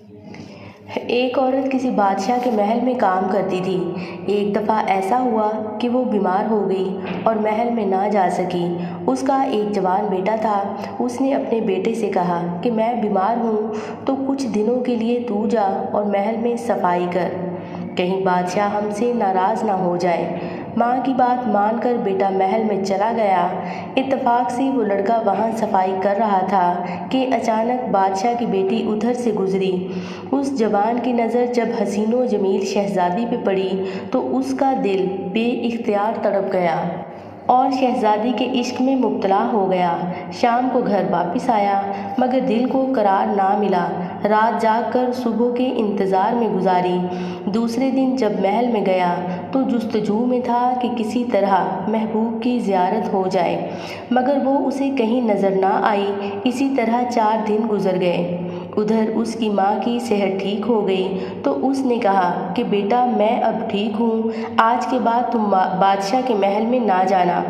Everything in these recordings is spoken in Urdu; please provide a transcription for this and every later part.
ایک عورت کسی بادشاہ کے محل میں کام کرتی تھی۔ ایک دفعہ ایسا ہوا کہ وہ بیمار ہو گئی اور محل میں نہ جا سکی۔ اس کا ایک جوان بیٹا تھا۔ اس نے اپنے بیٹے سے کہا کہ میں بیمار ہوں تو کچھ دنوں کے لیے تو جا اور محل میں صفائی کر، کہیں بادشاہ ہم سے ناراض نہ ہو جائے۔ ماں کی بات مان کر بیٹا محل میں چلا گیا۔ اتفاق سے وہ لڑکا وہاں صفائی کر رہا تھا کہ اچانک بادشاہ کی بیٹی ادھر سے گزری۔ اس جوان کی نظر جب حسین و جمیل شہزادی پہ پڑی تو اس کا دل بے اختیار تڑپ گیا اور شہزادی کے عشق میں مبتلا ہو گیا۔ شام کو گھر واپس آیا مگر دل کو قرار نہ ملا۔ رات جاگ کر صبح کے انتظار میں گزاری۔ دوسرے دن جب محل میں گیا تو جستجو میں تھا کہ کسی طرح محبوب کی زیارت ہو جائے، مگر وہ اسے کہیں نظر نہ آئی۔ اسی طرح 4 دن گزر گئے۔ ادھر اس کی ماں کی صحت ٹھیک ہو گئی تو اس نے کہا کہ بیٹا میں اب ٹھیک ہوں، آج کے بعد تم بادشاہ کے محل میں نہ جانا۔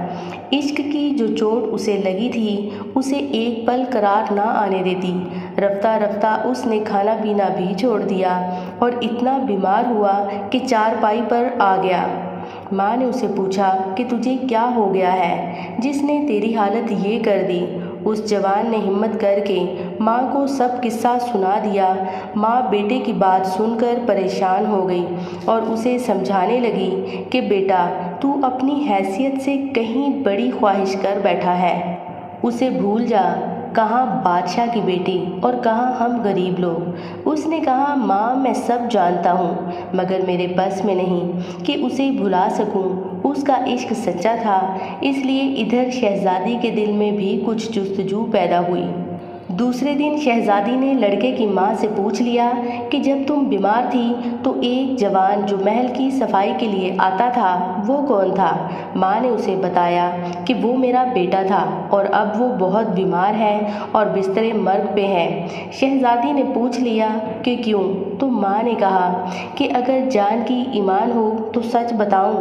عشق کی جو چوٹ اسے لگی تھی اسے ایک پل قرار نہ آنے دیتی۔ رفتہ رفتہ اس نے کھانا پینا بھی چھوڑ دیا اور اتنا بیمار ہوا کہ چارپائی پر آ گیا۔ ماں نے اسے پوچھا کہ تجھے کیا ہو گیا ہے جس نے تیری حالت یہ کر دی؟ اس جوان نے ہمت کر کے ماں کو سب قصہ سنا دیا۔ ماں بیٹے کی بات سن کر پریشان ہو گئی اور اسے سمجھانے لگی کہ بیٹا تو اپنی حیثیت سے کہیں بڑی خواہش کر بیٹھا ہے، اسے بھول جا۔ کہاں بادشاہ کی بیٹی اور کہاں ہم غریب لوگ۔ اس نے کہا ماں میں سب جانتا ہوں مگر میرے بس میں نہیں کہ اسے بھلا سکوں۔ اس کا عشق سچا تھا، اس لیے ادھر شہزادی کے دل میں بھی کچھ جستجو پیدا ہوئی۔ دوسرے دن شہزادی نے لڑکے کی ماں سے پوچھ لیا کہ جب تم بیمار تھی تو ایک جوان جو محل کی صفائی کے لیے آتا تھا وہ کون تھا؟ ماں نے اسے بتایا کہ وہ میرا بیٹا تھا اور اب وہ بہت بیمار ہے اور بستر مرگ پہ ہے۔ شہزادی نے پوچھ لیا کہ کیوں؟ تو ماں نے کہا کہ اگر جان کی ایمان ہو تو سچ بتاؤں۔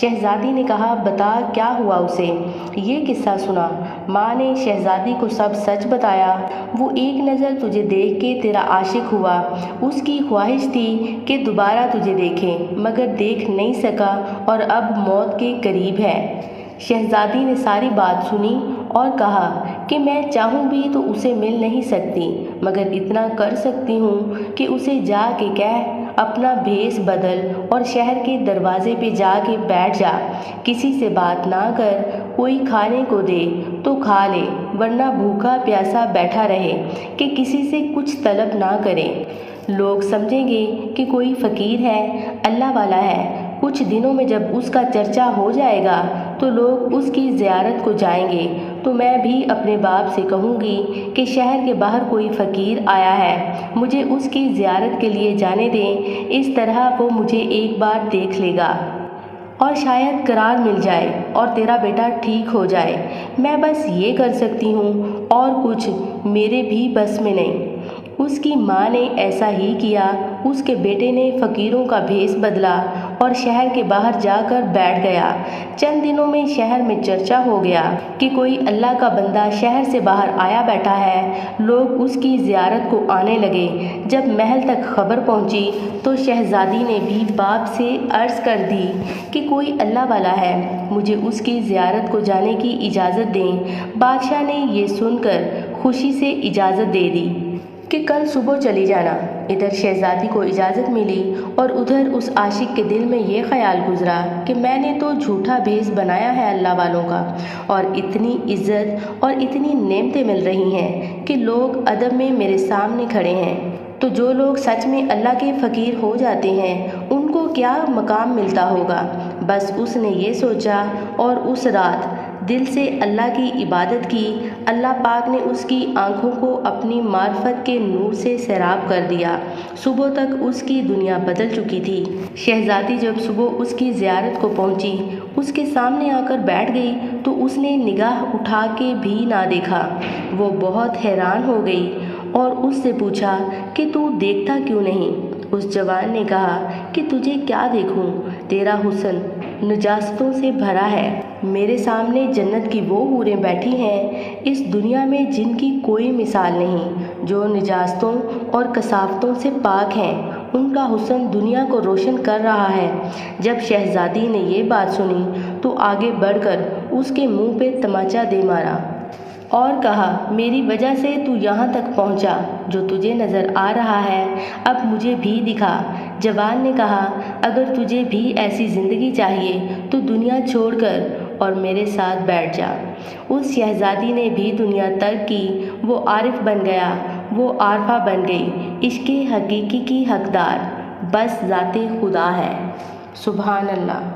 شہزادی نے کہا بتا کیا ہوا اسے؟ یہ قصہ سنا۔ ماں نے شہزادی کو سب سچ بتایا۔ وہ ایک نظر تجھے دیکھ کے تیرا عاشق ہوا، اس کی خواہش تھی کہ دوبارہ تجھے دیکھے مگر دیکھ نہیں سکا اور اب موت کے قریب ہے۔ شہزادی نے ساری بات سنی اور کہا کہ میں چاہوں بھی تو اسے مل نہیں سکتی مگر اتنا کر سکتی ہوں کہ اسے جا کے کہہ اپنا بھیس بدل اور شہر کے دروازے پہ جا کے بیٹھ جا، کسی سے بات نہ کر، کوئی کھانے کو دے تو کھا لے ورنہ بھوکا پیاسا بیٹھا رہے کہ کسی سے کچھ طلب نہ کرے۔ لوگ سمجھیں گے کہ کوئی فقیر ہے، اللہ والا ہے۔ کچھ دنوں میں جب اس کا چرچا ہو جائے گا تو لوگ اس کی زیارت کو جائیں گے تو میں بھی اپنے باپ سے کہوں گی کہ شہر کے باہر کوئی فقیر آیا ہے، مجھے اس کی زیارت کے لیے جانے دیں۔ اس طرح وہ مجھے ایک بار دیکھ لے گا اور شاید قرار مل جائے اور تیرا بیٹا ٹھیک ہو جائے۔ میں بس یہ کر سکتی ہوں اور کچھ میرے بھی بس میں نہیں۔ اس کی ماں نے ایسا ہی کیا۔ اس کے بیٹے نے فقیروں کا بھیس بدلا اور شہر کے باہر جا کر بیٹھ گیا۔ چند دنوں میں شہر میں چرچا ہو گیا کہ کوئی اللہ کا بندہ شہر سے باہر آیا بیٹھا ہے۔ لوگ اس کی زیارت کو آنے لگے۔ جب محل تک خبر پہنچی تو شہزادی نے بھی باپ سے عرض کر دی کہ کوئی اللہ والا ہے، مجھے اس کی زیارت کو جانے کی اجازت دیں۔ بادشاہ نے یہ سن کر خوشی سے اجازت دے دی کہ کل صبح چلی جانا۔ ادھر شہزادی کو اجازت ملی اور ادھر اس عاشق کے دل میں یہ خیال گزرا کہ میں نے تو جھوٹا بھیس بنایا ہے اللہ والوں کا، اور اتنی عزت اور اتنی نعمتیں مل رہی ہیں کہ لوگ ادب میں میرے سامنے کھڑے ہیں، تو جو لوگ سچ میں اللہ کے فقیر ہو جاتے ہیں ان کو کیا مقام ملتا ہوگا۔ بس اس نے یہ سوچا اور اس رات دل سے اللہ کی عبادت کی۔ اللہ پاک نے اس کی آنکھوں کو اپنی معرفت کے نور سے سیراب کر دیا۔ صبح تک اس کی دنیا بدل چکی تھی۔ شہزادی جب صبح اس کی زیارت کو پہنچی، اس کے سامنے آ کر بیٹھ گئی تو اس نے نگاہ اٹھا کے بھی نہ دیکھا۔ وہ بہت حیران ہو گئی اور اس سے پوچھا کہ تو دیکھتا کیوں نہیں؟ اس جوان نے کہا کہ تجھے کیا دیکھوں، تیرا حسن نجاستوں سے بھرا ہے۔ میرے سامنے جنت کی وہ حوریں بیٹھی ہیں اس دنیا میں جن کی کوئی مثال نہیں، جو نجاستوں اور کثافتوں سے پاک ہیں، ان کا حسن دنیا کو روشن کر رہا ہے۔ جب شہزادی نے یہ بات سنی تو آگے بڑھ کر اس کے منہ پہ تماچا دے مارا اور کہا، میری وجہ سے تو یہاں تک پہنچا، جو تجھے نظر آ رہا ہے اب مجھے بھی دکھا۔ جوان نے کہا، اگر تجھے بھی ایسی زندگی چاہیے تو دنیا چھوڑ کر اور میرے ساتھ بیٹھ جا۔ اس شہزادی نے بھی دنیا ترک کی، وہ عارف بن گیا، وہ عارفہ بن گئی، عشق حقیقی کی حقدار بس ذات خدا ہے۔ سبحان اللہ۔